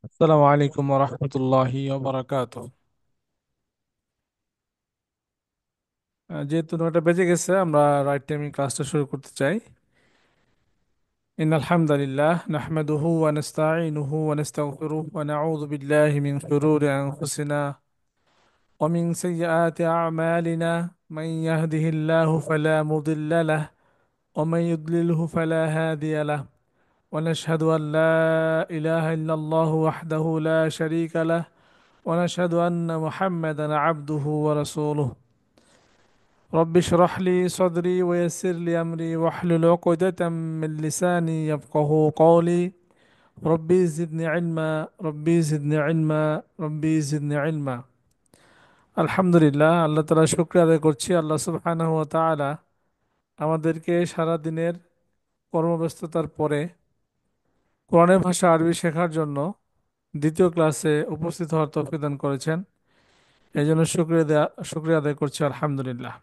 আসসালামু আলাইকুম রহমতুল্লাহি বারাকাতুহ। যেহেতু 9টা বেজে গেছে, আমরা রাইট টাইমে ক্লাসটা শুরু করতে চাই। ইন্নাল হামদালিল্লাহ নাহমাদুহু ওয়া নাস্তাঈনুহু ওয়া নাস্তাগফিরুহু ওয়া নাউযু বিল্লাহি মিন শুরুরি আনফুসিনা ওয়া মিন সাইয়্যাতি আ'মালিনা মান ইয়াহদিহিল্লাহু ফালা মুদিল্লা লাহু ওয়া মান ইউদ্লিলহু ফালা হাদিয়া লাহু ওয়া নাশহাদু আন লা ইলাহা ইল্লাল্লাহু ওয়াহদাহু লা শারীকা লাহু ওয়া নাশহাদু আন্না মুহাম্মাদান আবদুহু ওয়া রাসূলুহু। رب اشرح لي صدري ويسر لي أمري واحلل عقدة من لساني يفقه قولي. ربي زدني علما ربي زدني علما ربي زدني علما। আলহামদুলিল্লাহ, আল্লাহ তাআলা শুকরিয়া আদায় করছি। আল্লাহ সুবহানাহু ওয়া তাআলা আমাদেরকে সারা দিনের কর্মব্যস্ততার পরে কোরআনের ভাষা আরবি শেখার জন্য দ্বিতীয় ক্লাসে উপস্থিত হওয়ার তৌফিক দান করেছেন। এই জন্য শুকরিয়া আদায় করছি, আলহামদুলিল্লাহ।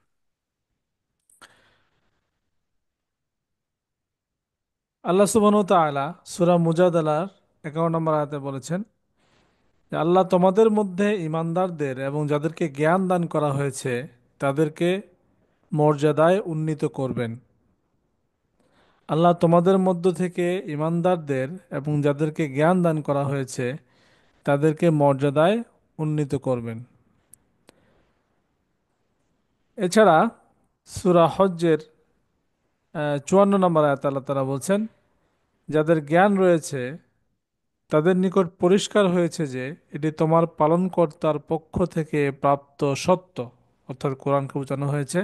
আল্লাহ সুবহানাহু ওয়া তাআলা সূরা মুজাদালার 51 নম্বর আয়াতে বলেছেন যে আল্লাহ তোমাদের মধ্যে ঈমানদারদের এবং যাদেরকে জ্ঞান দান করা হয়েছে তাদেরকে মর্যাদায় উন্নীত করবেন। আল্লাহ তোমাদের মধ্য থেকে ঈমানদারদের এবং যাদেরকে জ্ঞান দান করা হয়েছে তাদেরকে মর্যাদায় উন্নীত করবেন। এছাড়া সূরা হজ্জের 54 নম্বর আয়াতে আল্লাহ তাআলা বলছেন, যাদের জ্ঞান রয়েছে তাদের নিকট পরিষ্কার হয়েছে যে এটি তোমার পালনকর্তার পক্ষ থেকে প্রাপ্ত সত্য, অর্থাৎ কোরআনকে বোঝানো হয়েছে।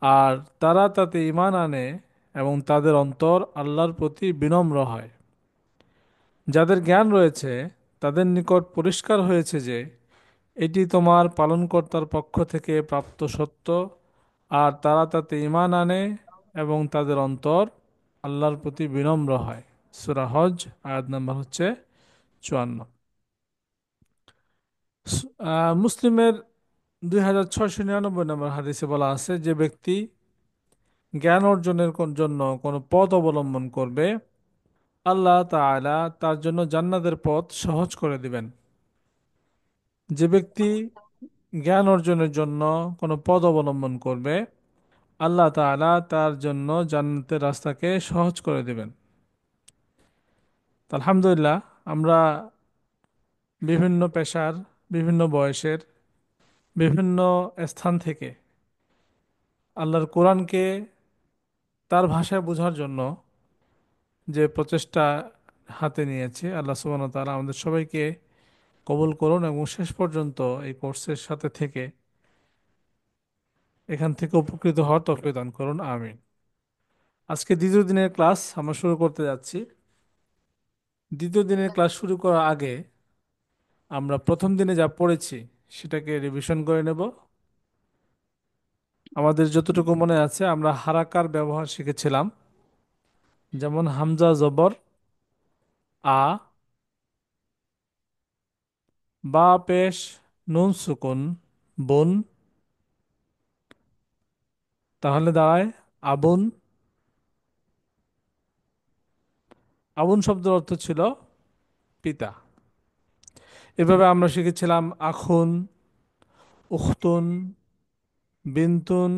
আর তারা তাতে ঈমান আনে এবং তাদের অন্তর আল্লাহর প্রতি বিনম্র হয়। যাদের জ্ঞান রয়েছে তাদের নিকট পরিষ্কার হয়েছে যে এটি তোমার পালনকর্তার পক্ষ থেকে প্রাপ্ত সত্য, আর তারা তাতে ঈমান আনে এবং তাদের অন্তর আল্লাহর প্রতি বিনম্র হয়। সূরা হজ আয়াত নাম্বার হচ্ছে 54। মুসলিমের 2699 নম্বর হাদিসে বলা আছে, যে ব্যক্তি জ্ঞান অর্জনের জন্য কোনো পথ অবলম্বন করবে আল্লাহ তাআলা তার জন্য জান্নাতের পথ সহজ করে দিবেন। যে ব্যক্তি জ্ঞান অর্জনের জন্য কোনো পথ অবলম্বন করবে আল্লাহ তাআলা তার জন্য জান্নাতের রাস্তাকে সহজ করে দিবেন। তো আলহামদুলিল্লাহ, আমরা বিভিন্ন পেশার, বিভিন্ন বয়সের, বিভিন্ন স্থান থেকে আল্লাহর কোরআনকে তার ভাষায় বোঝার জন্য যে প্রচেষ্টা হাতে নিয়েছে, আল্লাহ সুবহানাহু ওয়া তাআলা আমাদের সবাইকে কবুল করুন এবং শেষ পর্যন্ত এই কোর্সের সাথে থেকে এখান থেকে উপকৃত হওয়ার তৌফিক দান করুন, আমিন। আজকে দ্বিতীয় দিনের ক্লাস আমরা শুরু করতে যাচ্ছি। দ্বিতীয় দিনের ক্লাস শুরু করার আগে আমরা প্রথম দিনে যা পড়েছি সেটাকে রিভিশন করে নেব। আমাদের যতটুকু মনে আছে, আমরা হারাকার ব্যবহার শিখেছিলাম, যেমন হামজা জবর আ, বা পেশ নুন সুকুন বুন, তাহলে দাঁড়ায় আবুন। আবুন শব্দের অর্থ ছিল পিতা। এভাবে আমরা শিখেছিলাম আখুন, উখতুন, বিনতুন,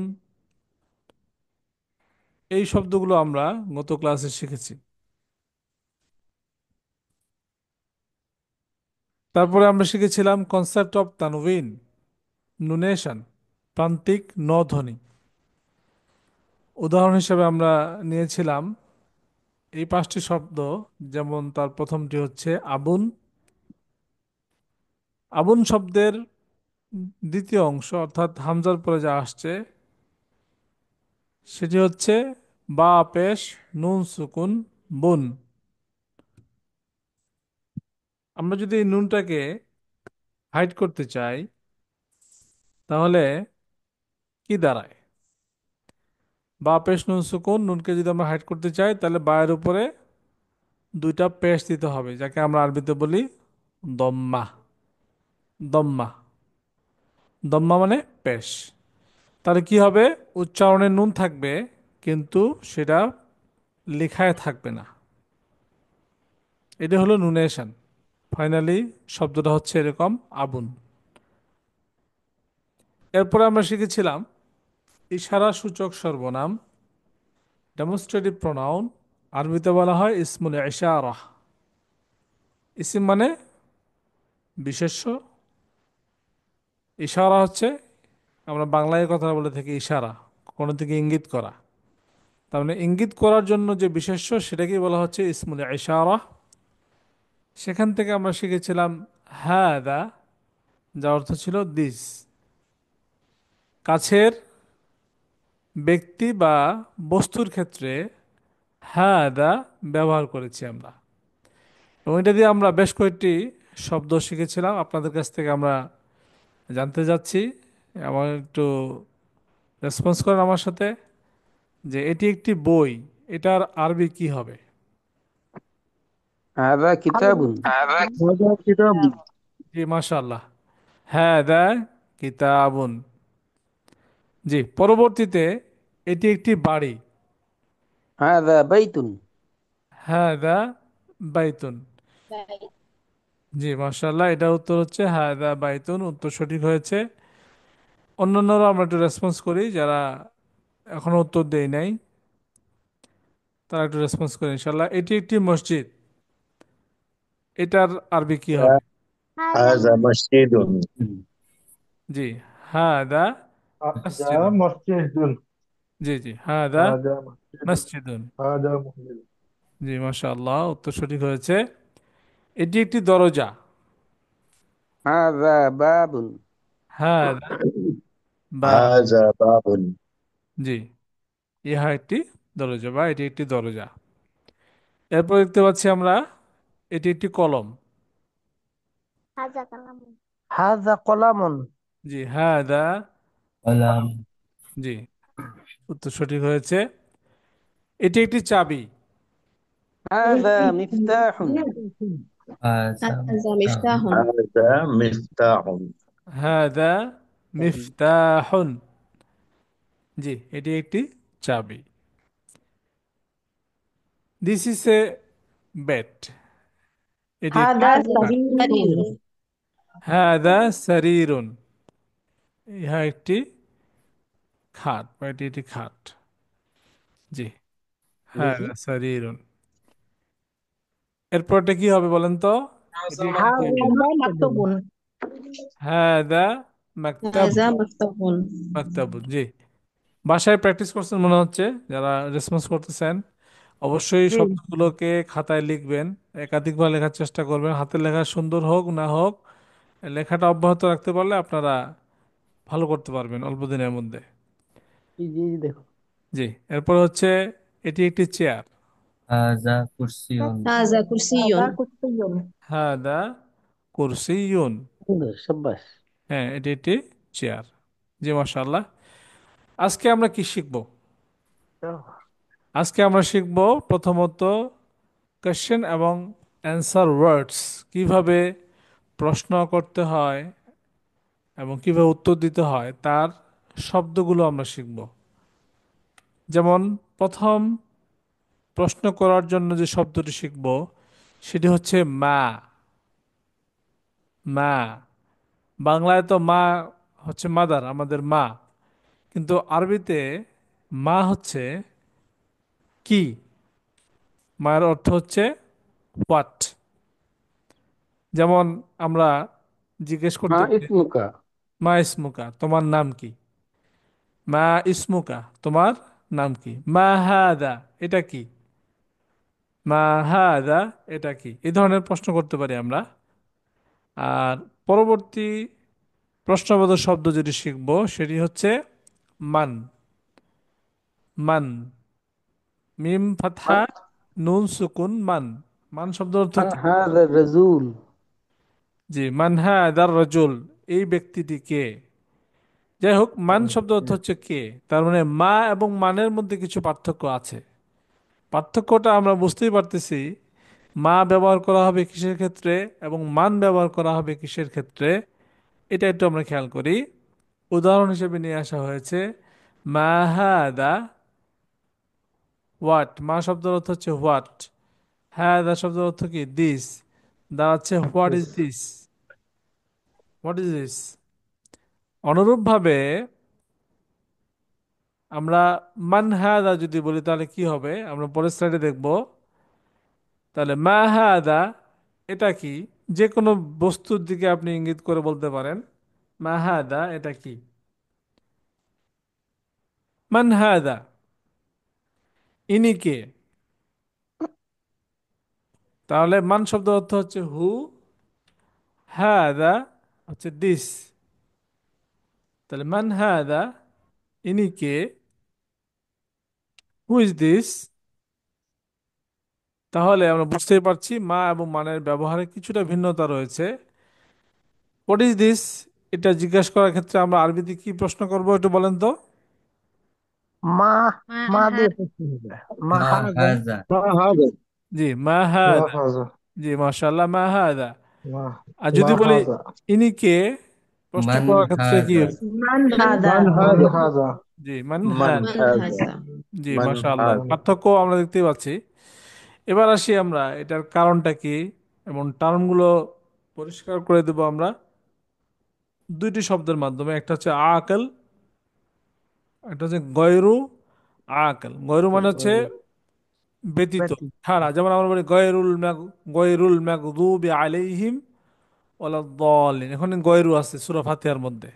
এই শব্দগুলো আমরা গত ক্লাসে শিখেছি। তারপরে আমরা শিখেছিলাম কনসেপ্ট অফ তানউইন, নুনেশন, প্রান্তিক ন ধ্বনি। উদাহরণ হিসেবে আমরা নিয়েছিলাম এই 5টি শব্দ, যেমন তার প্রথমটি হচ্ছে আবুন। আবুন শব্দের দ্বিতীয় অংশ অর্থাৎ হামজার পরে যা আসছে সেটি হচ্ছে বা পেশ নুন সুকুন বুন। আমরা যদি এই নুনটাকে হাইড করতে চাই তাহলে কি দাঁড়ায়? বা পেশ নুন সুকুন, নুনকে যদি আমরা হাইড করতে চাই তাহলে বায়ের উপরে দুইটা পেশ দিতে হবে, যাকে আমরা আরবিতে বলি দম্মা। দম্মা, দম্মা মানে পেশ। তাহলে কি হবে? উচ্চারণে নুন থাকবে কিন্তু সেটা লেখায় থাকবে না। এটা হলো নুনেশন, ফাইনালি শব্দটা হচ্ছে এরকম, আবুন। এরপরে আমরা শিখেছিলাম ইশারা সূচক সর্বনাম, ডেমনস্ট্রেটিভ প্রোনাউন। আরবিতে বলা হয় ইসমুল ইশারাহ। ইসিম মানে বিশেষ্য, ইশারা হচ্ছে, আমরা বাংলায় কথা বলে থাকি ইশারা, কোনো দিকে ইঙ্গিত করা। তার মানে ইঙ্গিত করার জন্য যে বিশেষ্য সেটাকেই বলা হচ্ছে ইসমুল ইশারা। সেখান থেকে আমরা শিখেছিলাম হাদা, যার অর্থ ছিল দিস। কাছের ব্যক্তি বা বস্তুর ক্ষেত্রে হাদা ব্যবহার করেছি আমরা, এবং এটা দিয়ে আমরা বেশ কয়েকটি শব্দ শিখেছিলাম। আপনাদের কাছ থেকে আমরা জানতে যাচ্ছি, আমার একটু রেসপন্স করেন আমার সাথে, যে এটি একটি বই, এটার আরবি কি হবে? هذا كتاب. هذا كتاب. জি মাশাআল্লাহ, হাদা কিতাবুন। জি, পরবর্তীতে এটি একটি বাড়ি, هذا بيت. হাদা বাইতুন। জি মাশাআল্লাহ, এটার উত্তর হচ্ছে হাদা বাইতুন, উত্তর সঠিক হয়েছে। অন্যান্যরা আমরা একটু রেসপন্স করি, যারা এখনো উত্তর দেয় নাই তারা একটু রেসপন্স করি ইনশাল্লাহ। এটি একটি মসজিদ, এটার আরবি কি হবে? هذا مسجد. জি, হাদা هذا মসজিদুন। مسجد. জি জি, হাদা هذا مسجد. মসজিদুন। هذا مسجد. জি মাশাআল্লাহ, উত্তর সঠিক হয়েছে। এটি একটি দরজা, هذا باب. হাদা বা, هذا باب. জি, ইহা একটি দরজা বা এটি একটি দরজা। এরপর দেখতে পাচ্ছি আমরা এটি একটি কলম। هذا قلم. জি, হাদা, قلم. জি, উত্তর সঠিক হয়েছে। এটি একটি চাবি, هذا مفتاح. هذا هذا مفتاح. مفتاح. هذا مفتاح. হাদা মিফতাহুন। জি, এটি একটি চাবি। দিস ইজ এ বেড, এটি একটি هذا খাট। سرير. হাদা সারিরুন, ইহা একটি খাট বা এটি একটি খাট। জি, দেখি। হাদা সারিরুন। এরপরটা কি হবে বলেন তো? এটি একটি টেবিল। هذا مكتب. হাদা মাকতাব, هذا مكتب. মাকতাবুন। জি, বাসায় প্র্যাকটিস করছেন মনে হচ্ছে যারা রেসপন্স করতেছেন। অবশ্যই শব্দগুলোকে খাতায় লিখবেন, একাধিকবার লেখার চেষ্টা করবেন। হাতের লেখা সুন্দর হোক না হোক, লেখাটা অব্যাহত রাখতে পারলে আপনারা ভালো করতে পারবেন অল্প দিনের মধ্যে। জি জি, দেখো। জি, এরপর হচ্ছে এটি একটি চেয়ার, هذا كرسي. هذا كرسي. هذا كرسي. হাদা কুরসিয়ুন। সুন্দর, সাব্বাস। হ্যাঁ, এটি একটি চেয়ার। জি মাশাআল্লাহ। আজকে আমরা কি শিখব? আজকে আমরা শিখব প্রথমত কোয়েশ্চেন এবং অ্যান্সার ওয়ার্ডস, কিভাবে প্রশ্ন করতে হয় এবং কিভাবে উত্তর দিতে হয় তার শব্দগুলো আমরা শিখব। যেমন প্রথম প্রশ্ন করার জন্য যে শব্দটি শিখব সেটি হচ্ছে মা। মা, বাংলায় তো মা হচ্ছে মাদার, আমাদের মা, কিন্তু আরবিতে মা হচ্ছে কি। মায়ের অর্থ হচ্ছে হোয়াট। যেমন আমরা জিজ্ঞেস মা করতে পারি, ইসমুকা। মা ইসমুকা, তোমার নাম কি? মা ইসমুকা, তোমার নাম কি? মা হাদা, এটা কি? মা হাদা, এটা কি? এই ধরনের প্রশ্ন করতে পারি আমরা। আর পরবর্তী প্রশ্নবোধক শব্দ যেটি শিখব সেটি হচ্ছে মান। মান, মিম ফাতহা নুন সুকুন, মান। মান শব্দের অর্থ মান কি? হাযা রাজুল। জি, মান হাদার রাজুল, এই ব্যক্তিটি কে? যাই হোক, মান শব্দ অর্থ হচ্ছে কে। তার মানে মা এবং মানের মধ্যে কিছু পার্থক্য আছে। পার্থক্যটা আমরা বুঝতেই পারতেছি। মা ব্যবহার করা হবে কিসের ক্ষেত্রে এবং মান ব্যবহার করা হবে কিসের ক্ষেত্রে, এটা একটু আমরা খেয়াল করি। উদাহরণ হিসেবে নিয়ে আসা হয়েছে মা হাদা হোয়াট। মা শব্দের অর্থ হচ্ছে হোয়াট, হাদা শব্দের অর্থ কি? দিস। দাঁড়াচ্ছে what is this. This. What is this. অনুরূপভাবে আমরা মান হাদা যদি বলি তাহলে কি হবে, আমরা পরের স্লাইডে দেখব। তাহলে মা হাদা, এটা কি? যে কোনো বস্তুর দিকে আপনি ইঙ্গিত করে বলতে পারেন মা হাদা, এটা কি? মান হাদা, ইনি কে? তাহলে মান শব্দ অর্থ হচ্ছে হু, হাদা হচ্ছে দিস। তাহলে মান হাদা, ইনি কে? Who is this? তাহলে আমরা বুঝতেই পারছি মা এবং মানের ব্যবহারে কিছুটা ভিন্নতা রয়েছে। হোয়াট ইজ দিস, এটা জিজ্ঞাসা করার ক্ষেত্রে আমরা আরবিতে কি প্রশ্ন করব একটু বলেন তো। মা, মা মা হা দিয়ে করতে হবে। মা মা হাজা। হাজা। ما هذا জি মা মা হাদা। হাজা। জি মাশাআল্লাহ, মা হাদা। মা, আর মা যদি বলি হাজা। ইনি কে, প্রশ্ন মান করার ক্ষেত্রে কি? হাজা। মান হাদা। من মান هذا হাজা। জি মান من হাদা। মান هذا হাজা। জি من মাশাআল্লাহ, মান, هذا পার্থক্য আমরা দেখতেই পাচ্ছি। এবার আসি আমরা এটার কারণটা কি এবং টার্মগুলো পরিষ্কার করে দেব আমরা দুইটি শব্দের মাধ্যমে। একটা হচ্ছে আকেল, একটা হচ্ছে গয়রু আকেল। গয়রু মানে হচ্ছে ব্যতীত, ব্যতীত। ছাড়া। যেমন আমরা বলি গয়রুল মাগদুবি আলাইহিম ওয়ালাদ-দাল্লিন। এখানে গয়রু আছে সূরা ফাতিহার মধ্যে।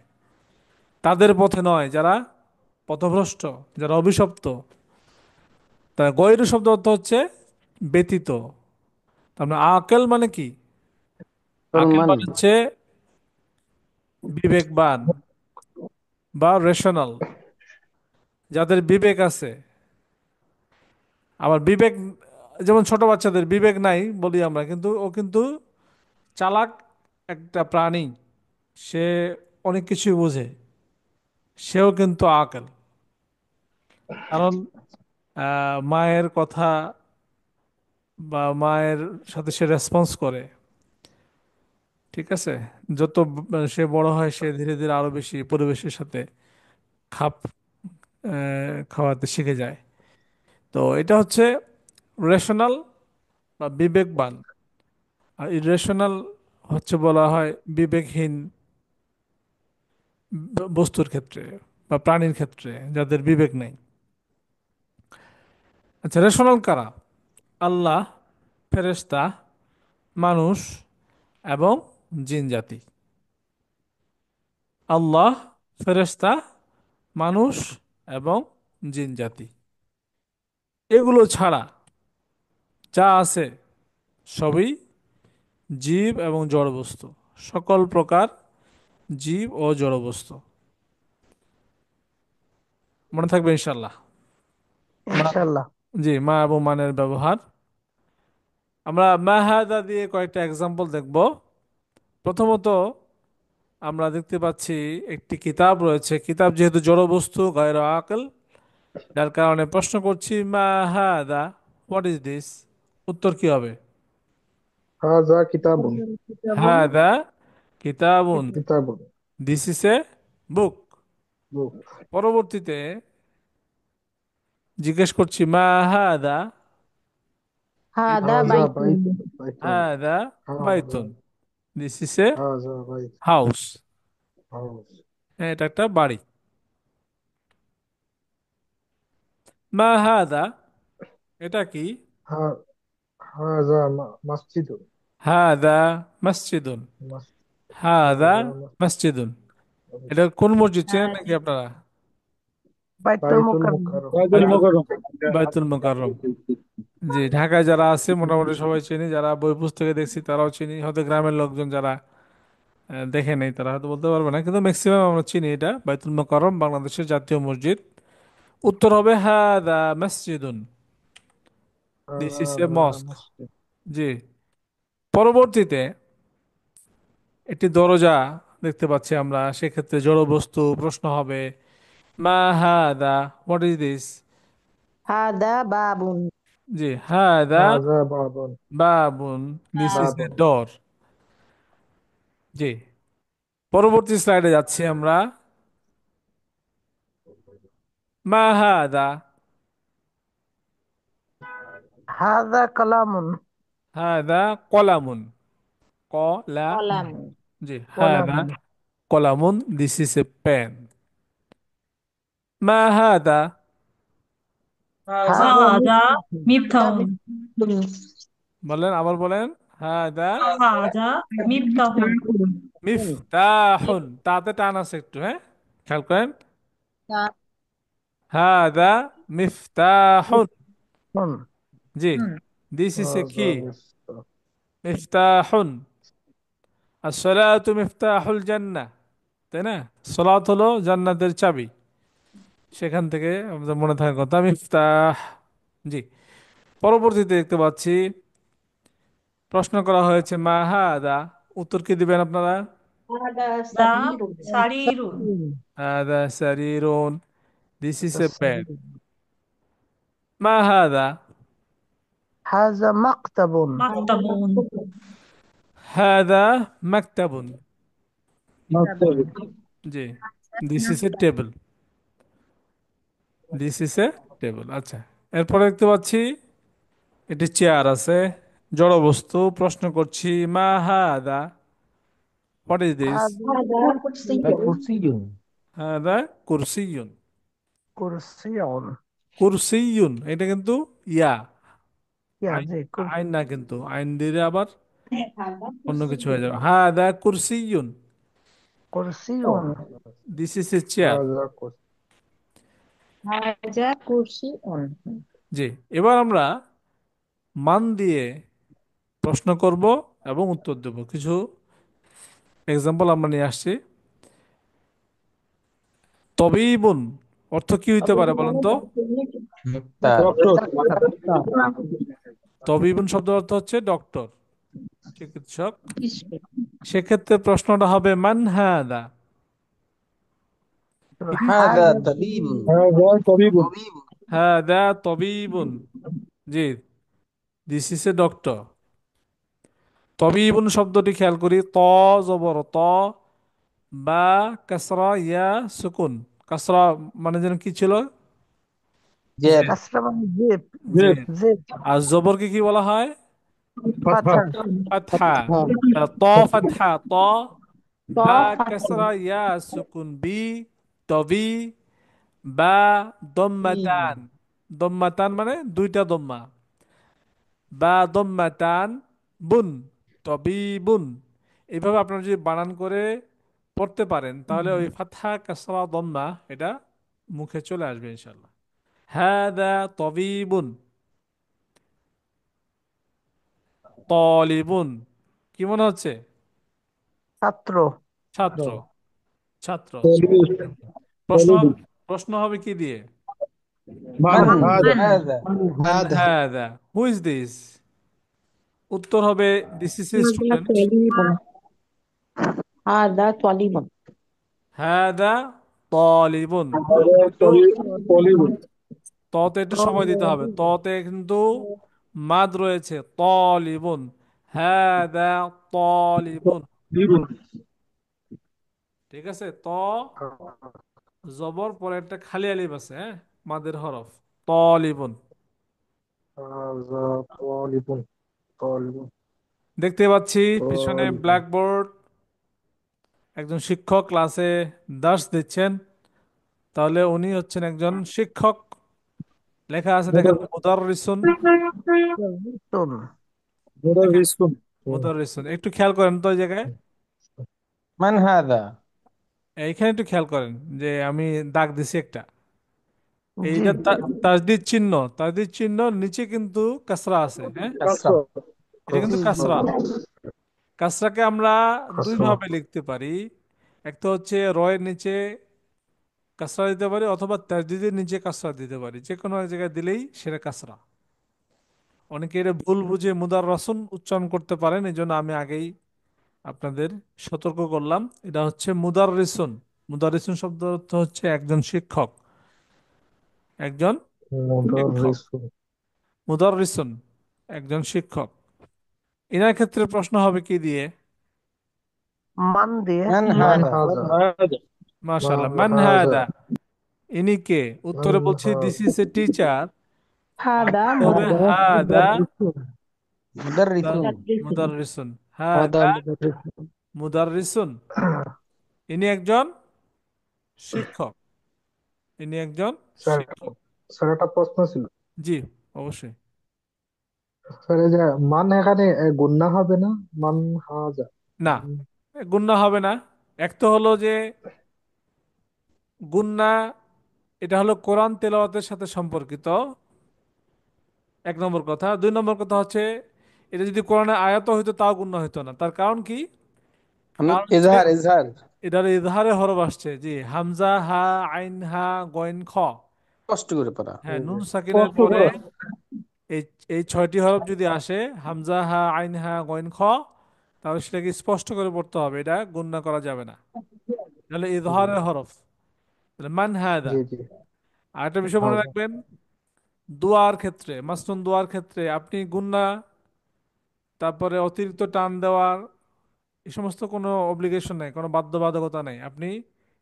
তাদের পথে নয় যারা পথভ্রষ্ট, যারা অভিশপ্ত। তা গয়রু শব্দ অর্থ হচ্ছে ব্যতীত। তার মানে আকেল মানে কি? তোর আকেল মান। মানে হচ্ছে বিবেকবান বা রেশনাল, যাদের বিবেক আছে। আবার বিবেক, যেমন ছোট বাচ্চাদের বিবেক নাই বলি আমরা, কিন্তু ও কিন্তু চালাক একটা প্রাণী, সে অনেক কিছুই বোঝে, সেও কিন্তু আকেল। কারণ মায়ের কথা বা মায়ের সাথে সে রেসপন্স করে। ঠিক আছে, যত সে বড় হয় সে ধীরে ধীরে আরো বেশি পরিবেশের সাথে খাপ খাওয়াতে শিখে যায়। তো এটা হচ্ছে রেশনাল বা বিবেকবান। আর ইরেশনাল হচ্ছে বলা হয় বিবেকহীন বস্তুর ক্ষেত্রে বা প্রাণীর ক্ষেত্রে, যাদের বিবেক নেই। আচ্ছা, রেশনাল কারা? আল্লাহ, ফেরেশতা, মানুষ এবং জিন জাতি। আল্লাহ, ফেরেশতা, মানুষ এবং জিন জাতি, এগুলো ছাড়া যা আছে সবই জীব এবং জড়বস্তু। সকল প্রকার জীব ও জড়বস্তু। মনে থাকবে ইনশাল্লাহ। মা, ইনশাল্লাহ। জি মা এবং মানের ব্যবহার। আমরা মা হাদা দিয়ে কয়েকটা এক্সাম্পল দেখব। প্রথমত আমরা দেখতে পাচ্ছি একটি কিতাব রয়েছে। কিতাব যেহেতু জড়বস্তু গায়র আকল, যার কারণে প্রশ্ন করছি মা হাদা, হোয়াট ইজ দিস। উত্তর কি হবে? হাজা কিতাবুন। হাদা কিতাবুন, কিতাবুন। দিস ইজ এ বুক। বুক। পরবর্তীতে জিজ্ঞেস করছি মা হাদা, হাদা হাজা বাইতুন। বাইত। বাইতুন। হাদা হাজা। বাইতুন, দিস ইজ এ হাজা বাইত। হাউস। হাউস। এটা একটা বাড়ি। মা হাদা, এটা কি? হা, হাজা মসজিদুন। হাদা মসজিদুন, মাস, হাদা হাজা মসজিদুন। এটা কোন মসজিদ চেনেন নাকি হাদা আপনারা? বাইতুল মুকাররম। هذا বাইতুল, المقرب বাইতুল মোকাররম। জি, ঢাকায় যারা আছে মোটামুটি সবাই চিনি, যারা বই পুস্তকে দেখছি তারাও চিনি। হয়তো গ্রামের লোকজন যারা দেখে নেই তারা হয়তো বলতে পারবে না, কিন্তু ম্যাক্সিমাম আমরা চিনি। এটা বাইতুল মোকাররম বাংলাদেশের জাতীয় মসজিদ। উত্তর হবে হাদা মসজিদুন, দিস ইজ এ হাজা মস্ক। মসজিদ। জি। পরবর্তীতে একটি দরজা দেখতে পাচ্ছি আমরা, সেক্ষেত্রে জড় বস্তু প্রশ্ন হবে মা হাদা, হোয়াট ইজ দিস। হাদা বাবুন। জি হাদা হাজা বাবুন। বাবুন, দিস ইজ এ বাবুন। ডোর। জি, পরবর্তী স্লাইডে যাচ্ছি আমরা। মা হাদা, হাজা কালামুন। হাদা কলামুন, কলা Kolam. জি হাদা قلم কলামুন দিস ইজ এ পেন মা হাদা هذا هذا مفتاح مفتاح বলেন আবার বলেন হাদা هذا مفتاح মিফতাহুন তাতে টান আছে একটু হ্যাঁ খেয়াল করেন হাদা মিফতাহুন জি দিস ইজ এ কি هذا مفتاح মিফতাহুন আসসালাতু মিফতাহুল জান্নাহ তাই না সালাত হলো জান্নাতের চাবি সেখান থেকে আমাদের মনে থাকার কথা মিফতাহ জি পরবর্তীতে দেখতে পাচ্ছি প্রশ্ন করা হয়েছে মা হাদা উত্তর কি দিবেন আপনারা Ada هذا sarirun. سرير হাদা সারিরুন দিস ইজ هذا এ বেড السرير মা হাদা هذا مكتب مكتب হাদা মাকতাবুন مكتب জি this is a table this is a table আচ্ছা এরপরে দেখতে পাচ্ছি এটি চেয়ার আছে জড় বস্তু প্রশ্ন করছি মা হাদা what is this Ada kursi. كرسي হাদা কুরসিয়ুন كرسي কুরসিয়ুন এটা কিন্তু ইয়া يا আইন زي আইন كرسي না কিন্তু আইন দিলে আবার Ada অন্য কিছু kursi. হয়ে যাবে হাদা কুরসিয়ুন كرسي this is a chair هذا كرسي Ada kursi on. জি এবার আমরা মান দিয়ে প্রশ্ন করব এবং উত্তর দেব কিছু এক্সাম্পল আমরা নিয়ে আসছি তবিবুন অর্থ কি হইতে পারে বলেন তো তবিবুন শব্দের অর্থ হচ্ছে ডক্টর চিকিৎসক সেক্ষেত্রে প্রশ্নটা হবে মান হাদা هذا طبيب هذا طبيب হাদা তবিবুন জি দিস ইজ এ ডক্টর তবিবুন শব্দটি খেয়াল করি ত জবর ত বা কাসরা ইয়া সুকুন কাসরা মানে যেন কি ছিল جاب أسرع من زيب জি زيب আর জবরকে কি বলা হয় فتحة ফাতহা ত ফাতহা ত বা কাসরা ইয়া সুকুন বি তবি বা দম্মাতান দম্মাতান মানে দুইটা দম্মা বা দম্মাতান বুন তবিবুন এইভাবে আপনারা যদি বানান করে পড়তে পারেন তাহলে ওই ফাতহা কাসরা দম্মা এটা মুখে চলে আসবে ইনশাল্লাহ হাদা তবিবুন তলিবুন কি মনে হচ্ছে ছাত্র ছাত্র ছাত্র প্রশ্ন প্রশ্ন হবে কি দিয়ে من هذا هذا মান هذا হাদা হু ইজ দিস উত্তর হবে this is a student Ada talibun. হাদা তলিবুন একটু ততে একটু সময় দিতে হবে ততে কিন্তু মাদ রয়েছে তলিবুন হাদা তলিবুন ঠিক আছে ত জবর পরে একটা খালি আলিফ আছে হ্যাঁ মাদের হরফ তলিবুন هذا طالب طالب দেখতে পাচ্ছি পিছনে طالب ব্ল্যাকবোর্ড একজন শিক্ষক ক্লাসে দার্স দিচ্ছেন তাহলে উনি হচ্ছেন একজন শিক্ষক লেখা আছে দেখেন মুদাররিসুন দেখেন مدرس মুদাররিসুন একটু খেয়াল করেন তো ওই জায়গায় من هذا এইখানে একটু খেয়াল করেন যে আমি দাগ দিছি একটা জি এইটা তাসদিদ চিহ্ন তাসদিদ চিহ্ন নিচে কিন্তু কাসরা আছে হ্যাঁ كسرة এটা কিন্তু কাসরা কাসরাকে আমরা দুই কাসরা ভাবে লিখতে পারি একটা হচ্ছে রয়ের নিচে কাসরা দিতে পারি অথবা তাসদিদের নিচে কাসরা দিতে পারি যে কোনো এক জায়গায় দিলেই সেটা কাসরা অনেকে এটা ভুল বুঝে মুদার রসুন উচ্চারণ করতে পারেন এই জন্য আমি আগেই আপনাদের সতর্ক করলাম এটা হচ্ছে মুদাররিসুন মুদাররিসুন শব্দ অর্থ হচ্ছে একজন শিক্ষক একজন শিক্ষক مدرس মুদাররিসুন একজন শিক্ষক এনার ক্ষেত্রে প্রশ্ন হবে কি দিয়ে মান দিয়ে من মান هذا হাজা মাশাআল্লাহ মান মান হাজা হাদা ইনি কে উত্তরে মান বলছি this is a teacher Ada হবে হাদা مدرسون মুদাররিসুন হাদা هذا مدرس মুদাররিসুন, ইনি একজন শিক্ষক, ইনি একজন স্যার শিক্ষক। স্যার একটা প্রশ্ন ছিল। জি, অবশ্যই। স্যার এই যে মান এখানে গুণনা হবে না? মান হাজা না, মান গুন্না হবে না। এক তো হলো যে গুন্না, এটা হলো কোরআন তেলাওয়াতের সাথে সম্পর্কিত, এক নম্বর কথা। দুই নম্বর কথা হচ্ছে এটা যদি কোরআনে আয়াত হইতো তাও গুন্না হইতো না। তার কারণ কি? কারণ হচ্ছে ইজহার ইজহার এটার ইজহারে হরফ আসছে। জি, হামজা হা, আইন হা, গইন খ। কষ্ট করে পড়া। হ্যাঁ, নুন সাকিনের স্পষ্ট পরে করে। এই এই ছয়টি হরফ যদি আসে, হামজা হা, আইন হা, গইন খ, তাহলে সেটাকে স্পষ্ট করে পড়তে হবে, এটা গুণনা করা যাবে না। তাহলে জি ইজহারের হরফ। তাহলে মান হাদা। জি জি। আর একটা বিষয় মনে হাজা রাখবেন, দোয়ার ক্ষেত্রে, মাসনুন দোয়ার ক্ষেত্রে আপনি গুণনা, তারপরে অতিরিক্ত টান দেওয়ার, এই সমস্ত কোনো অব্লিগেশন নেই, কোনো বাধ্যবাধকতা নেই। আপনি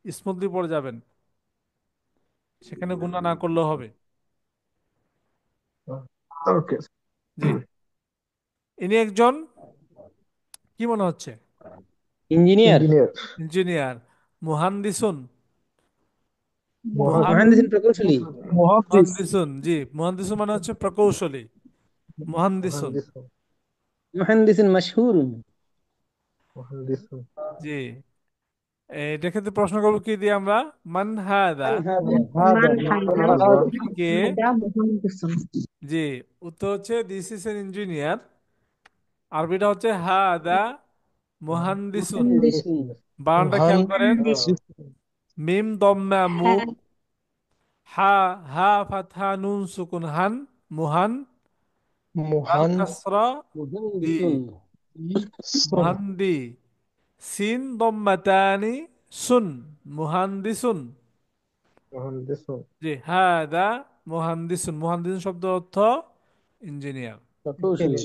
স্মুথলি পড়ে যাবেন, সেখানে গুণনা না করলেও হবে। ওকে। জি, ইনি একজন, কি মনে হচ্ছে? ইঞ্জিনিয়ার। ইঞ্জিনিয়ার। ইঞ্জিনিয়ার। মুহান্দিসুন। মুহান মহানদিস প্রকৌশলী। মুহাদ্দিস। মুহান্দিসুন, জি, মুহান্দিসুন মানে হচ্ছে প্রকৌশলী। মুহান্দিসুন। মুহাদ্দিস মহানদিস মশহুর। মুহাদ্দিস। জি, এটা ক্ষেত্রে প্রশ্ন করবো কি দিয়ে আমরা? মান হাদা, মান হাদা। هذا মান মান হাদা হাজা কে? হাদা মুহাম্মাদুন। জি, উত্তর হচ্ছে দিস ইজ এন ইঞ্জিনিয়ার। আরবিটা হচ্ছে হাদা মুহান্দিসুন। মুহাদ্দিস। মহানদিসুন। বানানটা খেয়াল করেন, মুহান্দিস। মিম দম্মা মু, হ্যাঁ, হা, হা ফাতহা নুন সুকুন হান, মুহান, দাল মুহান কাসরা দি, মহানদিসুন। সুন মুহান্দি, সিন দম্মাতানি সুন, মুহান্দিসুন। মুহাদ্দিস জি, হাদা মুহান্দিসুন। মুহান্দিসুন শব্দ অর্থ ইঞ্জিনিয়ার প্রকৌশলী।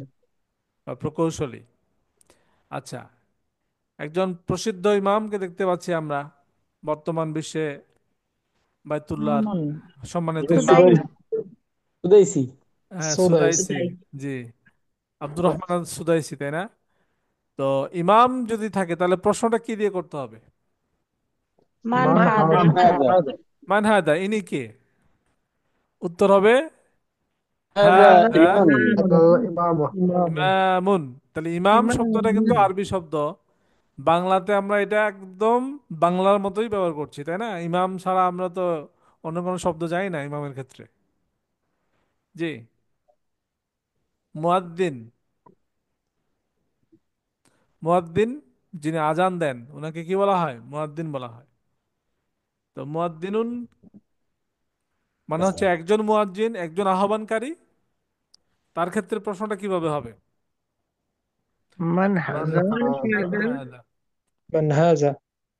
বা প্রকৌশলী। আচ্ছা, একজন প্রসিদ্ধ ইমামকে দেখতে পাচ্ছি আমরা বর্তমান বিশ্বে, বাইতুল্লাহর ইমামুন। সম্মানিত ইমাম। সুদাই। উদয়সি। হ্যাঁ, সুদাইস। সুদাইসি। সুদাই। জি, আব্দুর রহমান আল সুদাইসি, তাই না? তো ইমাম যদি থাকে তাহলে প্রশ্নটা কি দিয়ে করতে হবে? মান মান হাদা। মান হাদা। হাজা মান হাদা, ইনি কে? উত্তর হবে হাদা হাদা ইমাম। হাদা ইমামুন। ইমাম। ইমামুন। তাহলে ইমাম শব্দটা কিন্তু ইমামুন। আরবি শব্দ। বাংলাতে আমরা এটা একদম বাংলার মতোই ব্যবহার করছি, তাই না? ইমাম ছাড়া আমরা তো অন্য কোনো শব্দ জানি না ইমামের ক্ষেত্রে। জি, মুয়াদ্দিন। মুয়াদ্দিন যিনি আজান দেন ওনাকে কি বলা হয়? মুয়াদ্দিন বলা হয়। তো মুয়াদ্দিনুন মানে হচ্ছে একজন মুয়াজ্জিন, একজন আহ্বানকারী। তার ক্ষেত্রে প্রশ্নটা কিভাবে হবে? মান মান হাজা মান হাদা। হাদা, মান হাজা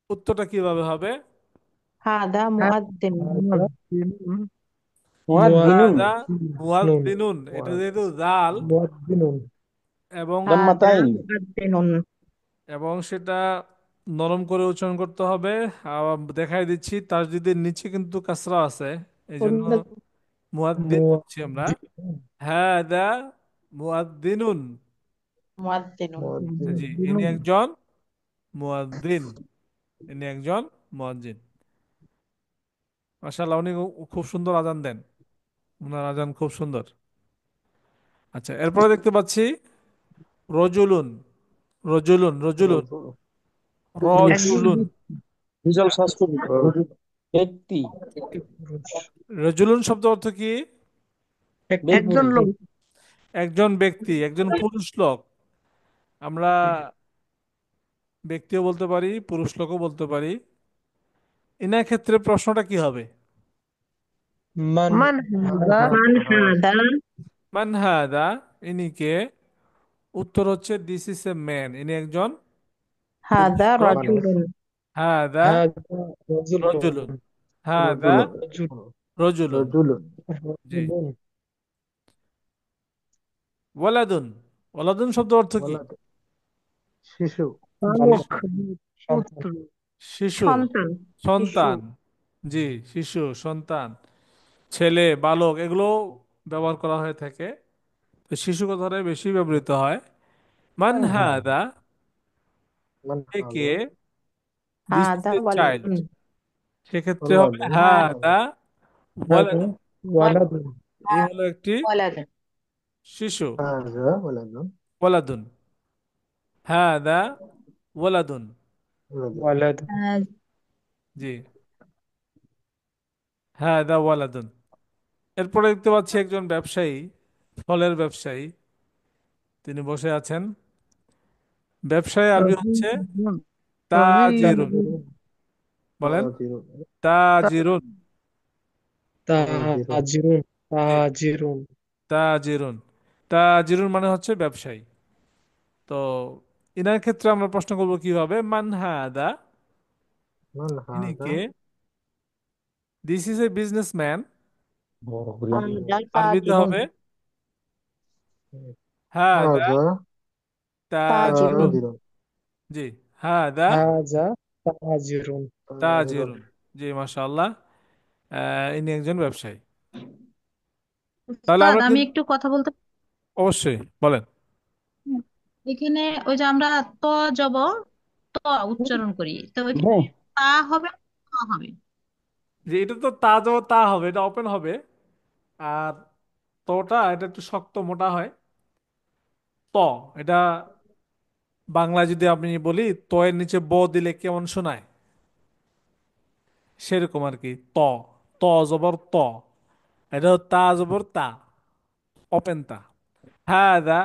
উত্তরটা কিভাবে হবে? হাদা মুআদ্দিন। মুয়াদ্দিন মুয়াদ্দিনুন। হাদা নুন মুয়াদ্দিনুন, এটা যেহেতু জাল মুয়াদ্দিনুন এবং হাদা দাম্মাতাইন। মুআদ্দিনুন। এবং সেটা নরম করে উচ্চারণ করতে হবে। আবার দেখাই দিচ্ছি, তাসদিদের নিচে কিন্তু কাসরা আছে, এই জন্য মুয়াদ্দিন বলছি আমরা। মুয়াদ্দিন হাদা মুয়াদ্দিনুন। মুআদ্দিনুন। জি, ইনি একজন মুয়াদ্দিন, ইনি একজন মুয়াজ্জিন। মাশাআল্লাহ, উনি খুব সুন্দর আজান দেন, ওনার আজান খুব সুন্দর। আচ্ছা, এরপরে দেখতে পাচ্ছি রজুলুন। রজুলুন, রজুলুন, রজুল পুরুষ একজন রজুলুন। রিজাল শাস্ত্রী। ব্যক্তি। একটি পুরুষ রজুলুন শব্দ অর্থ কি? একজন ব্যক্তি। লোক। একজন ব্যক্তি, একজন পুরুষ লোক। আমরা ব্যক্তিও বলতে পারি, পুরুষ লোকও বলতে পারি। ইনার ক্ষেত্রে প্রশ্নটা কি হবে? মান মান হাজা মান হাদা মান হাদা, ইনি কে? উত্তর হচ্ছে দিস ইজ এ ম্যান, ইনি একজন পুরুষ হাদা লোক। মানুষ রাজুলুন। হাদা হাজা রজুলুন রজুলুন। হাদা রজুলুন রজুলুন। রজুলুন জি, রজুলুন ওয়ালাদুন। ওয়ালাদুন শব্দ অর্থ কি? ওয়ালাদ শিশু বালক। বালক শিশু। সন্তান পুত্র। শিশু, সন্তান। শিশু। সন্তান। জি, শিশু, সন্তান, ছেলে, বালক, এগুলো ব্যবহার করা হয়ে থাকে। তো শিশু কথাটাই বেশি ব্যবহৃত হয়। মান হাদা, من একে, هذا؟ This is هذا a child, ولد. সেক্ষেত্রে হবে ولد. هذا হাদা ওয়ালাদুন। هذا ولد. এই হলো একটি ولد. শিশু, هذا ولد. ওয়ালাদুন। হাদা ওয়ালাদুন। ولد. ولد. জি, হাদা ওয়ালাদুন। এরপরে দেখতে পাচ্ছি একজন ব্যবসায়ী, ফলের ব্যবসায়ী, তিনি বসে আছেন। ব্যবসায়ী আরবি হচ্ছে তাজিরুন। تاجر. বলেন, تاجر. তাজিরুন। تاجر. تاجرون. জি, تاجرون. তাজিরুন। তাজিরুন মানে হচ্ছে ব্যবসায়ী। তো ইনার ক্ষেত্রে আমরা প্রশ্ন করবো কিভাবে, মান হাদা, من ইনি কে। هذا؟ দিস ইজ এ বিজনেসম্যান, هذا আরবিতে تاجر. হবে হাদা هذا তাজিরুন। تاجر. تاجر. জি, হাদা هذا تاجر. تاجر. তাজিরুন। জি, মাশাআল্লাহ। ইনি একজন ব্যবসায়ী। তাহলে উস্তাদ, আমরা আমি কিন্তু একটু কথা বলতে অবশ্যই বলেন। হুম, এখানে ওই যে আমরা ত জব ত উচ্চারণ করি, তো ওইখানে হ্যাঁ, তা হবে না ত হবে? যে এটা তো তা যাবো তা হবে, এটা ওপেন হবে। আর তটা এটা একটু শক্ত মোটা হয়। ত, এটা বাংলায় যদি আমি বলি ত এর নিচে ব দিলে কেমন শোনায়, সেরকম আর কি। ত, ত জবর ত, এটা তা জবর তা, ওপেন তা। হাদা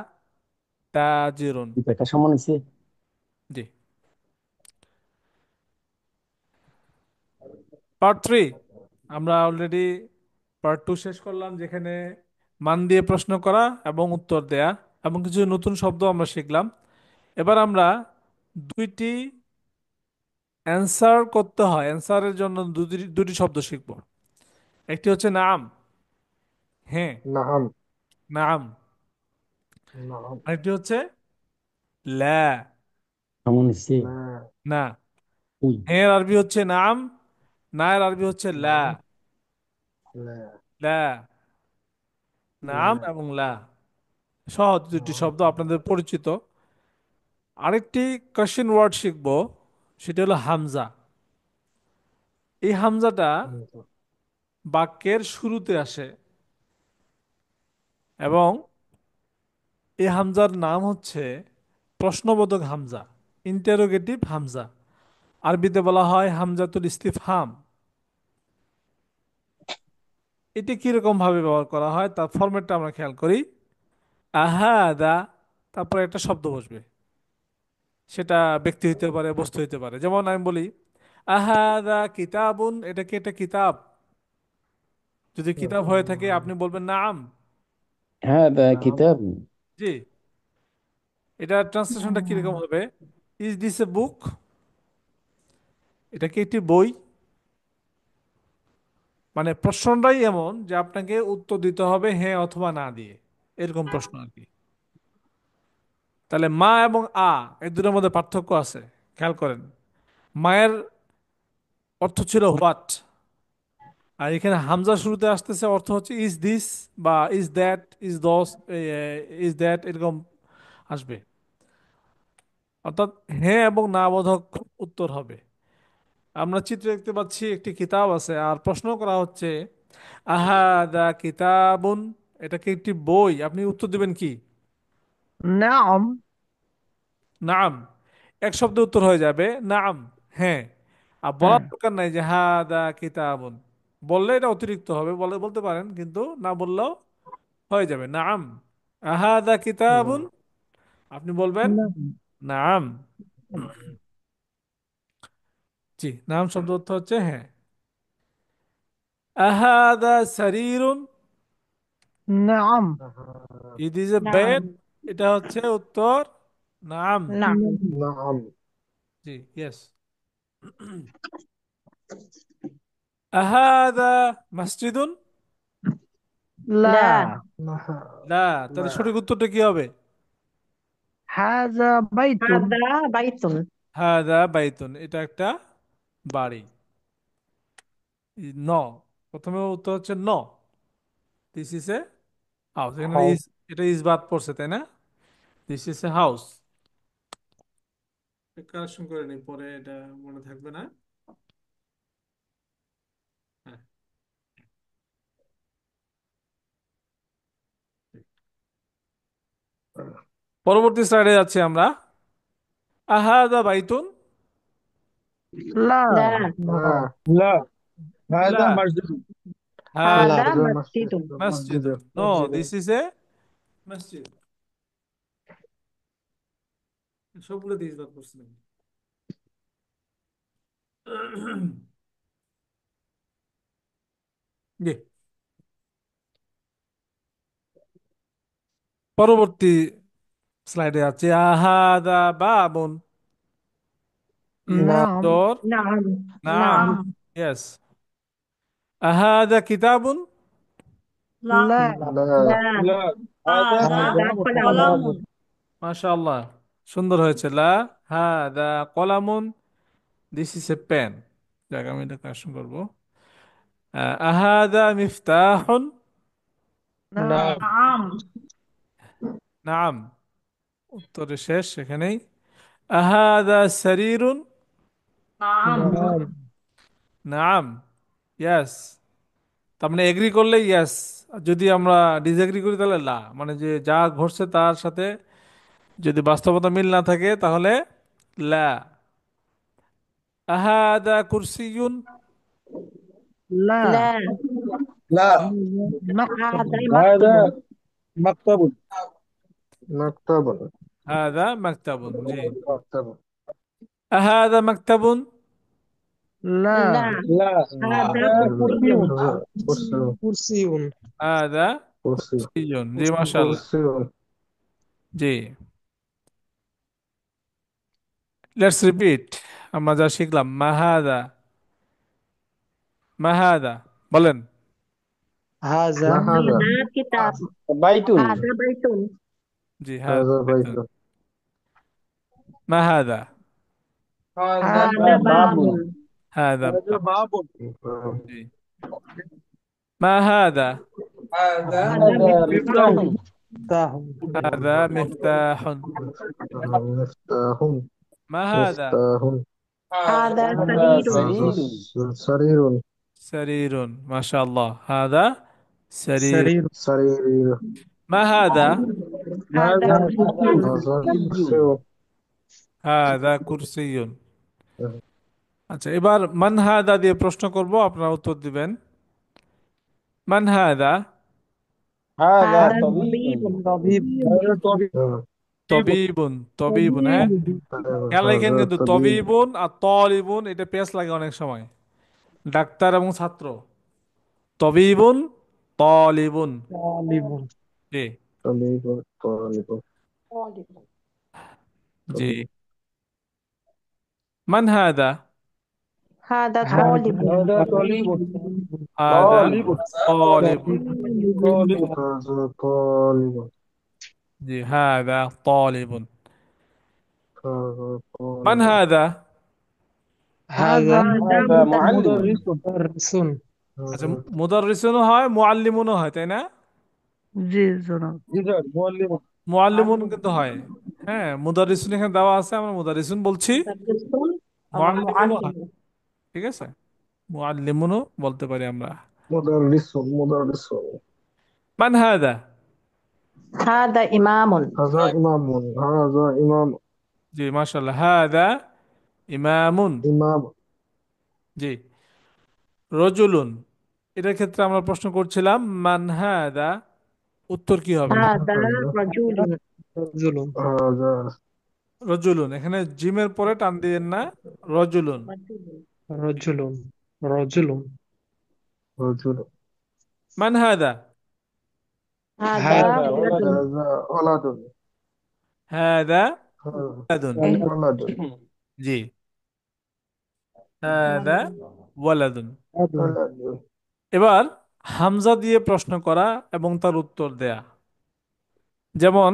তাজিরুন। এটা সমান হয়েছে। জি। পার্ট থ্রি, আমরা অলরেডি পার্ট টু শেষ করলাম, যেখানে মান দিয়ে প্রশ্ন করা এবং উত্তর দেয়া এবং কিছু নতুন শব্দ আমরা শিখলাম। এবার আমরা দুইটি অ্যান্সার করতে হয়, অ্যান্সারের জন্য দুটি দুটি শব্দ শিখব। একটি হচ্ছে নাম, হ্যাঁ, نعم. নাম। نعم. আরেকটি হচ্ছে লা, সমান হয়েছে। لا. না। ওই হ্যাঁ এর আরবি হচ্ছে নাম, না এর আরবি হচ্ছে লা। نعم. لا. লা, নাম لا. এবং লা, সহজ দুটি نعم. শব্দ আপনাদের পরিচিত। আরেকটি কোশ্চেন ওয়ার্ড শিখবো, সেটা হলো হামজা। এই হামজাটা حمزة. বাক্যের শুরুতে আসে এবং এই হামজার নাম হচ্ছে প্রশ্নবোধক হামজা, ইন্টারোগেটিভ হামজা। আরবিতে বলা হয় হামজাতুল ইস্তিফহাম। এটি কিরকম ভাবে ব্যবহার করা হয় তার ফরম্যাটটা আমরা খেয়াল করি। আহাদা, তারপরে একটা শব্দ বসবে, সেটা ব্যক্তি হইতে পারে, বস্তু হইতে পারে। যেমন আমি বলি আহাদা কিতাবুন, এটা কি একটা কিতাব? যদি কিতাব হয়ে থাকে আপনি বলবেন নাম। هذا نعم. كتاب. জি, এটার ট্রান্সলেশনটা কিরকম হবে, ইজ দিস এ বুক, এটা কি একটি বই? মানে প্রশ্নটাই এমন যে আপনাকে উত্তর দিতে হবে হ্যাঁ অথবা না দিয়ে, এরকম প্রশ্ন আর কি। তাহলে মা এবং এই দুটোর মধ্যে পার্থক্য আছে, খেয়াল করেন। মায়ের অর্থ ছিল হোয়াট, আর এখানে হামজা শুরুতে আসতেছে, অর্থ হচ্ছে ইজ দিস বা ইজ দ্যাট, ইজ দস, ইজ দ্যাট, এরকম আসবে। অর্থাৎ হ্যাঁ এবং না বোধক উত্তর হবে। আমরা চিত্রে দেখতে পাচ্ছি একটি কিতাব আছে আর প্রশ্ন করা হচ্ছে আহাদা কিতাবুন, এটা কি একটি বই? আপনি উত্তর দিবেন কি? نعم. নাম, এক শব্দে উত্তর হয়ে যাবে নাম, হ্যাঁ। আর বলার হ্যাঁ। দরকার নাই যে হাদা কিতাবুন, বললে এটা অতিরিক্ত হবে, বলতে পারেন, কিন্তু না বললেও হয়ে যাবে নাম। আহাদা কিতাবুন, نعم. আপনি বলবেন نعم. নাম। জি, নাম শব্দ অর্থ হচ্ছে হ্যাঁ। আহাদা সারিরুন, نعم. It is a bed, نعم. এটা হচ্ছে উত্তর নাম। نعم. نعم. জি, ইয়েস। আহাদা মসজিদুন, لا. نعم. না। তাহলে لا. সঠিক উত্তরটা কি হবে? هذا بيت. هذا بيت. হাদা বাইতুন, এটা একটা বাড়ি। ন, প্রথমে উত্তর হচ্ছে ন, দিস ইজ এ হাউস। এখানে এটা ইজ বাদ পড়ছে তাই না? This is a house. Correction করে নিই, পরে এটা মনে থাকবে না। হ্যাঁ, পরবর্তী স্লাইডে যাচ্ছি আমরা। আহাদা Baitun. لا لا لا لا هذا لا. مسجد لا هذا هذا هذا مسجد مسجد مسجد. مسجد No, this is a masjid. সবগুলো দিয়ে ইসবাত করছিলাম। জি, পরবর্তী স্লাইডে আছে। আহাদা বাবুন। نعم ডোর। نعم নাম। نعم ইয়েস। আহাদা কিতাবুন। لا لا لا لا هذا هذا هذا قلم قلم মাশাআল্লাহ, সুন্দর হয়েছে। লা হাদা কলামুন, দিস ইজ এ পেন। যাক, আমি এটা কারেকশন করবো। আহাদা মিফতাহুন। نعم نعم নাম, উত্তরে শেষ সেখানেই। আহাদা সারিরুন। نعم نعم নাম, ইয়াস। তার মানে এগ্রি করলে ইয়াস, যদি আমরা ডিসএগ্রি করি তাহলে লা। মানে যে যা ঘটছে তার সাথে যদি বাস্তবতা মিল না থাকে তাহলে লা। আহাদা কুরসিয়ুন। لا لا لا هذا مكتب هذا مكتب مكتب হাদা মাকতাবুন। জি। مكتب আহাদা মাকতাবুন। لا لا لا هذا هذا كرسي هذا كرسي كرسي হাদা كرسي কুরসিয়ুন। জি, মাশাআল্লাহ। كرسي জি, লেটস রিপিট। আমরা যা শিখলাম, মাহাদা, মাহাদা, বলেন। هذا ما هذا هذا كتاب بيت هذا بيت জি, هذا হাদা بيت বাইতুন। মাহাদা। هذا باب باب হাদা هذا বাব। باب জি। মাহাদা। هذا هذا مفتاح مفتاح مفتاح হাদা মিফতাহুন। مفتاح মাহাদা مفتاح هذا هذا سرير هذا سرير سرير সারিরুন। মাশাআল্লাহ, হাদা সারির। سرير سرير মাহাদা। هذا هذا كرسي هذا هذا كرسي كرسي হাদা কুরসিয়ুন। আচ্ছা, এবার মান হাদা দিয়ে প্রশ্ন করব, আপনারা উত্তর দিবেন। মান হাদা। هذا هذا طبيب طبيب طبيب هذا طبيب তবিবুন, তবিবুন, হ্যাঁ। খেয়াল রাখেন هذا কিন্তু طبيب তবিবুন আর তলিবুন এটা পেশ লাগে অনেক সময়, ডাক্তার এবং ছাত্র। তবিবুন, তলিবুন। طالب জি। طبيب طالب জি। طبيب মান হাদা। هذا هذا طالب هذا طالب হাদা طالب তলিবুন। طالب هذا طالب জি, হাদা তলিবুন। هذا মান طالب হাদা। هذا هذا هذا معلم مدرس مدرس আচ্ছা, هذا মুদাররিসুনও হয়, মুআল্লিমুনও হয়, তাই না? জি জনাব إذا معلم মুআল্লিমুন কিন্তু হয়। হ্যাঁ, মুদাররিসুন এখানে দেওয়া আছে, আমরা মুদাররিসুন বলছি। مدرس أو মুআল্লিমুনও হয়, معلم ঠিক আছে। মুআল্লিমুনও বলতে পারি আমরা। مدرس مدرس মান হাদা। هذا إمام هذا إمام هذا إمام জি, মাশাআল্লাহ, হাদা ইমামুন। إمام জি। রজুলুন, এটার ক্ষেত্রে আমরা প্রশ্ন করছিলাম মান হাদা, উত্তর কি হবে? هذا هذا رجل رجل هذا রজুলুন, এখানে জিমের পরে টান দিয়েন না, রজুলুন। رجل رجل رجل মান হাদা। هذا هذا هذا ولد ولد هذا ولد হাদা هذا ওয়ালাদুন। ولد জি, হাদা ওয়ালাদুন। أب ولد এবার হামজা দিয়ে প্রশ্ন করা এবং তার উত্তর দেয়া। যেমন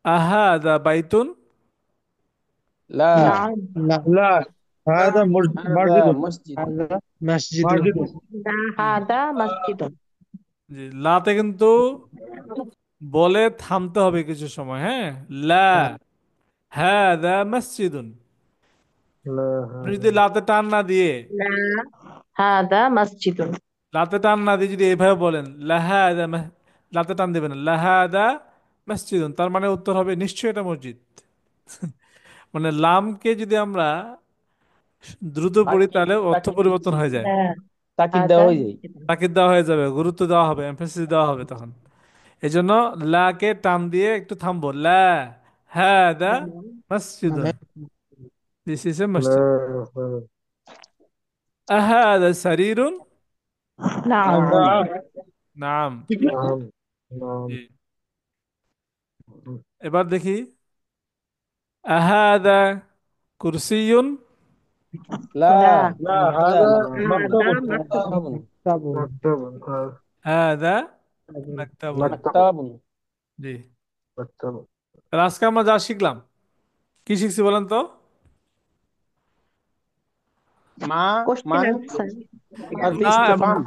আহাদা বাইতুন। لا نعم لا لا هذا هذا مسجد مسجد هذا مسجد مسجد لا هذا مسجد জি, লাতে কিন্তু বলে থামতে হবে কিছু সময়, হ্যাঁ। লা হাদা মসজিদুন। لا আপনি هذا যদি লাতে টান না দিয়ে لا هذا مسجد লাতে টান না দিয়ে যদি এইভাবে বলেন লাহাদা লাতে টান দিবেন না, লাহাদা মসজিদুন, তার মানে উত্তর হবে নিশ্চয়ই এটা মসজিদ। মানে লামকে যদি আমরা দ্রুত পড়ি তাকিদ তাহলে অর্থ তাকিদ পরিবর্তন হয়ে যায়, لا তাকিদ هذا দেওয়া হয়ে যায়। مسجد তাকিদ দেওয়া হয়ে যাবে, গুরুত্ব দেওয়া হবে, এমফাসিস দেওয়া হবে তখন। এই জন্য লাকে টান দিয়ে একটু থামবো, লা হাদা মসজিদুন, দিস ইজ এ لا মসজিদ। هذا আহাদা সারিরুন, نعم নাম নাম। نعم نعم. জি। এবার দেখি, আহাদা কুরসিয়ুন, লা لا লা لا লা هذا লা هذا مكتب مكتب মাকতাবুন مكتب مكتب. হাদা মাকতাবুন। مكتب মাকতাবুন জি। مكتب. তাহলে আজকে আমরা যা শিখলাম, কি শিখছি বলেন তো? মা question মান answer হরফে মা এবং ইস্তেফাম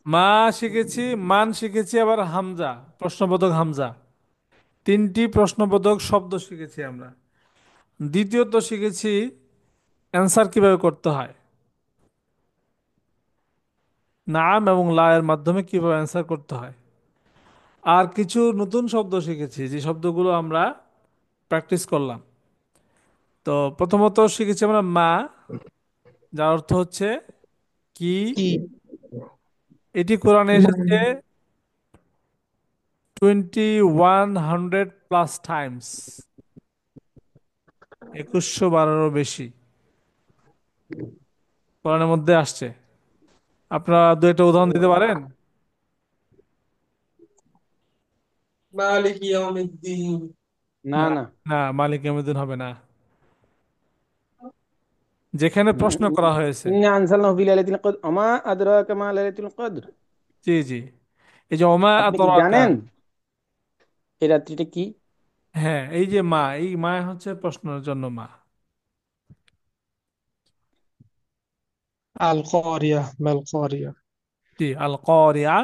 মা শিখেছি, মান শিখেছি, আবার হামজা, প্রশ্নবোধক হামজা, তিনটি প্রশ্নবোধক শব্দ শিখেছি আমরা। দ্বিতীয়ত শিখেছি অ্যান্সার কিভাবে করতে হয়, নাম এবং লা এর মাধ্যমে কিভাবে অ্যান্সার করতে হয়। আর কিছু নতুন শব্দ শিখেছি, যে শব্দগুলো আমরা প্র্যাকটিস করলাম। তো প্রথমত শিখেছি আমরা মা, যার অর্থ হচ্ছে কি। কি এটি কোরআনে এসেছে 2100+ টাইমস, 2100বারেরও বেশি কোরআনের মধ্যে আসছে। আপনারা দু একটা উদাহরণ দিতে পারেন? না না, না না, মালিক ইয়াউমিদ্দিন হবে না। যেখানে প্রশ্ন করা হয়েছে। ইন্না আনজালনাহু ফি লাইলাতুল কদর ওমা আদরাকা মা লাইলাতুল কদর। জি, জি। এই যে ওমা আপনি কি আতরাকা, জানেন এই রাত্রিটা কি? হ্যাঁ, এই যে মা, এই মা হচ্ছে প্রশ্নের জন্য মা। القارية ما القارية জি, আল কারিয়া,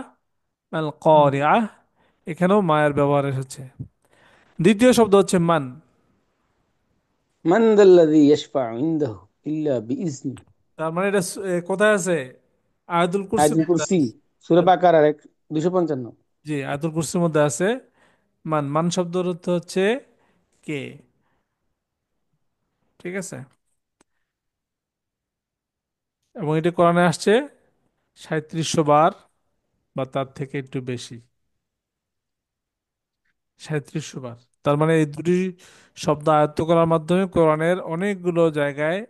আল কারিয়া, এখানেও মায়ের ব্যবহার এসেছে। দ্বিতীয় শব্দ হচ্ছে মান। মান যাল্লাযী ইয়াশফা'ু ইনদাহু ইল্লা বিইজনি। তার মানে এটা কোথায় আছে? আয়াতুল কুরসির আয়াতুল মধ্যে কুরসি আছে। সূরা বাকারার 255। জি, আয়াতুল কুরসির মধ্যে আছে। মান, মান শব্দের অর্থ হচ্ছে কে। ঠিক আছে, এবং এটা কোরআনে আসছে 3700 বার, বা তার থেকে একটু বেশি, 3700 বার। তার মানে এই দুটি শব্দ আয়ত্ত করার মাধ্যমে কোরআনের অনেকগুলো জায়গায়।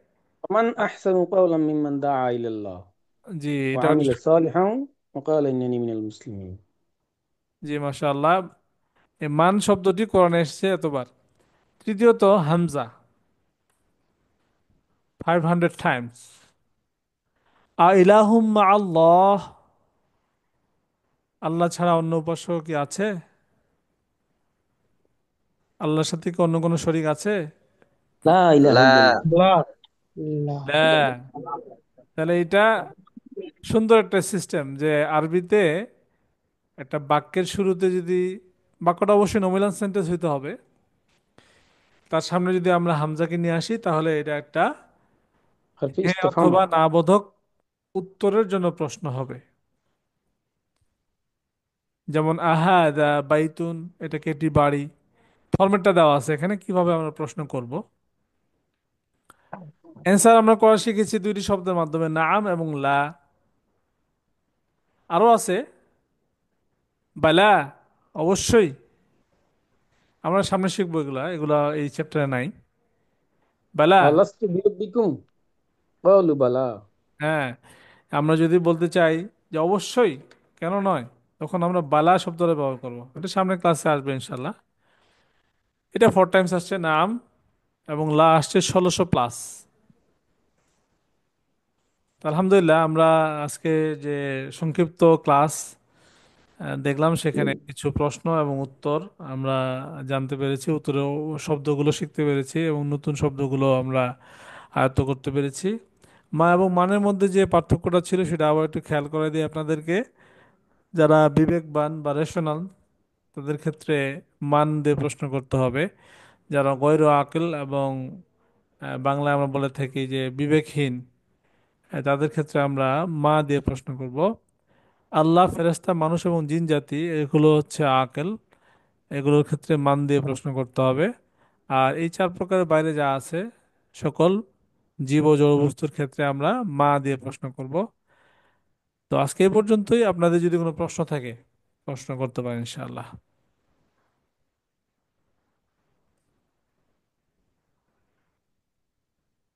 ওমান আহসানু কাওলাম মিম্মান দাআ ইলাল্লাহ জি, ওয়া এটা আমিলা সালিহান ওয়া ক্বালা ইন্নানী মিনাল মুসলিমিন। জি, মাশাআল্লাহ। এই মান শব্দটি কোরআনে এসেছে এতবার। তৃতীয়ত হামজা, 500 টাইমস। আ ইলাহুম মা আল্লাহ, আল্লাহ ছাড়া অন্য উপাস্য কি আছে? আল্লাহর সাথে কি অন্য কোনো শরীক আছে? লা ইলাহা ইল্লাল্লাহ। لا لا না। তাহলে এটা সুন্দর একটা সিস্টেম, যে আরবিতে একটা বাক্যের শুরুতে যদি, বাক্যটা অবশ্যই নমিনাল সেন্টেন্স হইতে হবে, তার সামনে যদি আমরা হামজাকে নিয়ে আসি, তাহলে এটা একটা হরফে হ্যাঁ ইস্তেফাম। অথবা না বোধক উত্তরের জন্য প্রশ্ন হবে। যেমন আহাদা বাইতুন, এটা কি একটি বাড়ি। ফরম্যাটটা দেওয়া আছে এখানে, কিভাবে আমরা প্রশ্ন করব। অ্যান্সার আমরা করা শিখেছি দুইটি শব্দের মাধ্যমে, নাম এবং লা। আরো আছে বালা, অবশ্যই। আমরা সামনে শিখবো এগুলা, এগুলা এই চ্যাপ্টারে নাই। বালা, আলাস্তু বিরাব্বিকুম ক্বালু বালা। হ্যাঁ। আমরা যদি বলতে চাই যে অবশ্যই, কেন নয়, তখন আমরা বালা শব্দটা ব্যবহার করব। এটা সামনের ক্লাসে আসবে ইনশাল্লাহ। এটা 4 টাইমস আসছে নাম, এবং লা আসছে 1600+। তো আলহামদুলিল্লাহ, আমরা আজকে যে সংক্ষিপ্ত ক্লাস দেখলাম, সেখানে কিছু প্রশ্ন এবং উত্তর আমরা জানতে পেরেছি, উত্তরেও শব্দগুলো শিখতে পেরেছি, এবং নতুন শব্দগুলো আমরা আয়ত্ত করতে পেরেছি। মা এবং মানের মধ্যে যে পার্থক্যটা ছিল সেটা আবার একটু খেয়াল করে দিই আপনাদেরকে। যারা বিবেকবান বা রেশনাল, তাদের ক্ষেত্রে মান দিয়ে প্রশ্ন করতে হবে। যারা গৈর আকিল এবং বাংলায় আমরা বলে থাকি যে বিবেকহীন, তাদের ক্ষেত্রে আমরা মা দিয়ে প্রশ্ন করব। আল্লাহ, ফেরেশতা, মানুষ এবং জিন জাতি এগুলো হচ্ছে আকেল, এগুলোর ক্ষেত্রে মান দিয়ে প্রশ্ন করতে হবে। আর এই চার প্রকারের বাইরে যা আছে সকল জীব ও জড় বস্তুর ক্ষেত্রে আমরা মা দিয়ে প্রশ্ন করব। তো আজকে এই পর্যন্তই। আপনাদের যদি কোনো প্রশ্ন থাকে প্রশ্ন করতে পারেন ইনশাআল্লাহ।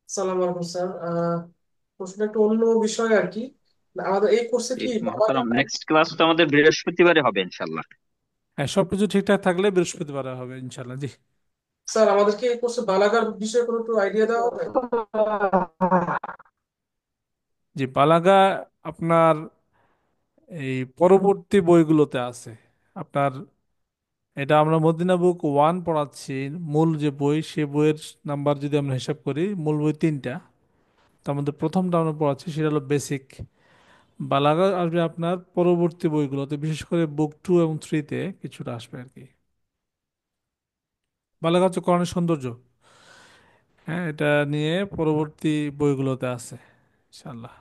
সালাম আলাইকুম স্যার। প্রশ্ন একটু অন্য বিষয় আর কি। আমাদের এই কোর্সে জি কি মহতারাম, নেক্সট ক্লাস তো আমাদের বৃহস্পতিবারে হবে ইনশাল্লাহ। হ্যাঁ, সবকিছু ঠিকঠাক থাকলে বৃহস্পতিবার হবে ইনশাআল্লাহ। জি। স্যার আমাদেরকে এই কোর্সে বালাগার বিষয়ে কোনো একটু আইডিয়া দেওয়া হবে? জি, বালাগা আপনার এই পরবর্তী বইগুলোতে আছে। আপনার এটা আমরা মদিনা বুক 1 পড়াচ্ছি, মূল যে বই সে বইয়ের নাম্বার যদি আমরা হিসাব করি, মূল বই 3টা, তার মধ্যে প্রথমটা আমরা পড়াচ্ছি সেটা হলো বেসিক। বালাগা আসবে আপনার পরবর্তী বইগুলোতে, বিশেষ করে বুক 2 এবং 3-তে কিছুটা আসবে আর কি। বালাগা হচ্ছে কোরআনের সৌন্দর্য। হ্যাঁ, এটা নিয়ে পরবর্তী বইগুলোতে আছে ইনশাআল্লাহ।